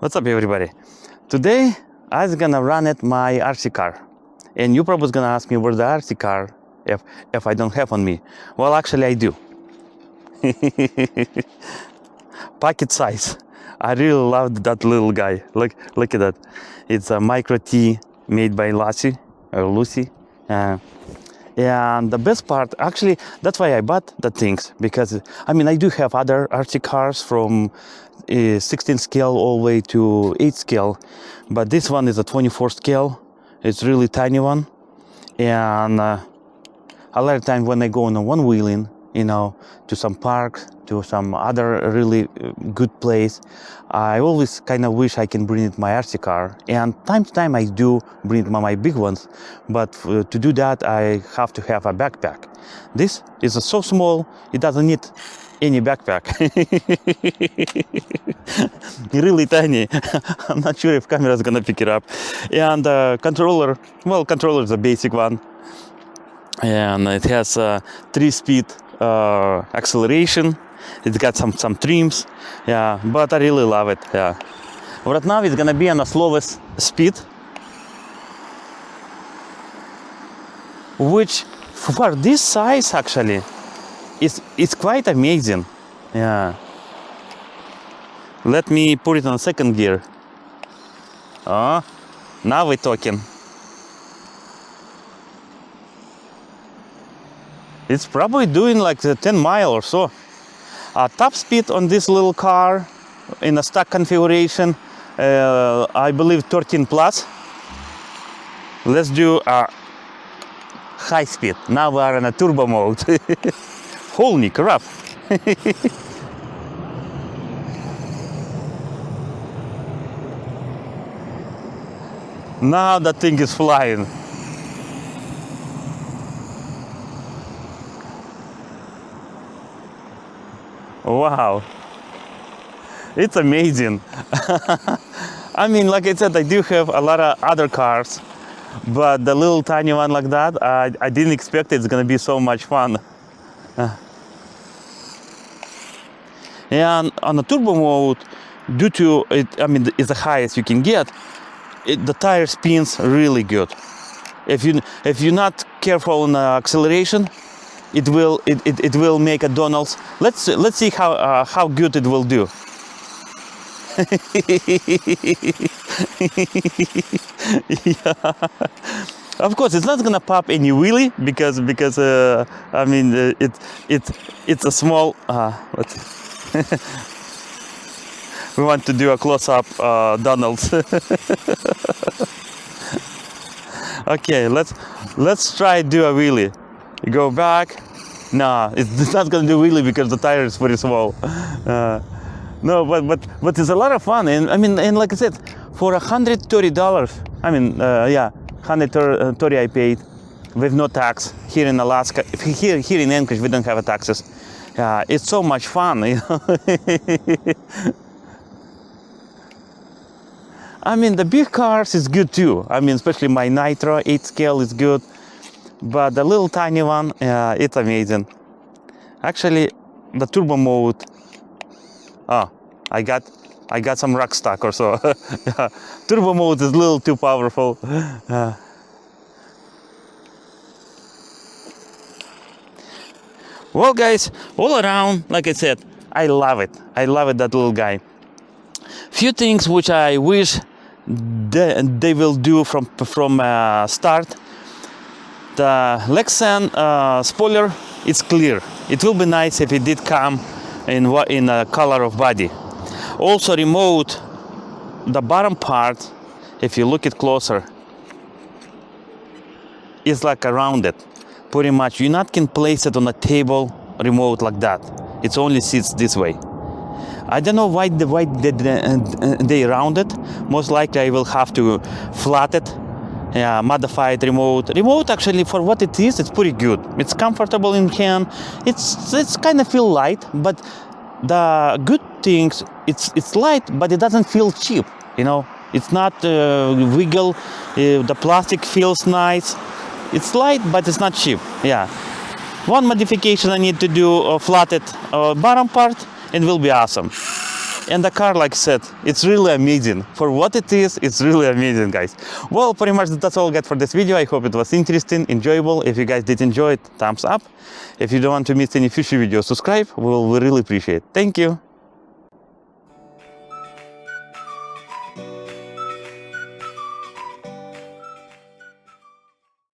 What's up, everybody? Today I was gonna run at my RC car, and you probably gonna ask me where's the RC car if I don't have on me. Well, actually I do. Pocket size. I really loved that little guy. Look at that. It's a Micro T made by Losi and the best part, actually, that's why I bought the things, because I mean I do have other RC cars from 16 scale all the way to 8 scale, but this one is a 24 scale. It's really tiny one, and a lot of times when I go on a one wheeling, you know, to some park, to some other really good place, I always kind of wish I can bring it my RC car, and time to time I do bring my big ones, but to do that I have to have a backpack. This is so small, it doesn't need any backpack. Really tiny. I'm not sure if camera is gonna pick it up. And controller, well, controller is a basic one, and it has 3-speed acceleration. It's got some trims, yeah, but I really love it. Yeah, right now it's gonna be on the slowest speed, which for this size actually it's quite amazing. Yeah, let me put it on second gear. Oh, now we're talking. It's probably doing like 10 miles or so. Top speed on this little car in a stock configuration, I believe 13 plus. Let's do high speed. Now we are in a turbo mode. Holy crap. Now that thing is flying. Wow, it's amazing. I mean, like I said, I do have a lot of other cars, but the little tiny one like that, I didn't expect it's gonna be so much fun. And on the turbo mode, due to it, I mean, it's the highest you can get, the tire spins really good. If you're not careful on acceleration, it will make a Donald's. Let's see how good it will do. Yeah. Of course, it's not gonna pop any wheelie because I mean it's a small. We want to do a close-up Donald's. Okay, let's try do a wheelie. Go back. No, it's not gonna do wheelie because the tire is very small. No, but it's a lot of fun, and I mean, and like I said, for $130, I mean, yeah, $130 I paid with no tax here in Alaska. Here in Anchorage, we don't have taxes. It's so much fun, you know. I mean, the big cars is good too. I mean, especially my Nitro 8 scale is good. But the little tiny one, it's amazing. Actually, the turbo mode. Oh, I got some rock stock or so. Yeah, turbo mode is a little too powerful. Well, guys, all around, like I said, I love it. I love it, that little guy. Few things which I wish they will do from start. The Lexan spoiler, it's clear. It will be nice if it did come in a color of body. Also, remote, the bottom part, if you look it closer, is like around it. Pretty much, you not can place it on a table remote like that. It only sits this way. I don't know why they round it. Most likely I will have to flat it. Yeah, modified remote. Remote actually, for what it is, it's pretty good. It's comfortable in hand. It's kind of feel light, but the good things, it's light, but it doesn't feel cheap. You know, it's not wiggle. The plastic feels nice. It's light, but it's not cheap. Yeah. One modification I need to do, flat it bottom part, and will be awesome. And the car, like I said, it's really amazing. For what it is, it's really amazing, guys. Well, pretty much that's all I got for this video. I hope it was interesting, enjoyable. If you guys did enjoy it, thumbs up. If you don't want to miss any future videos, subscribe. We really appreciate it. Thank you.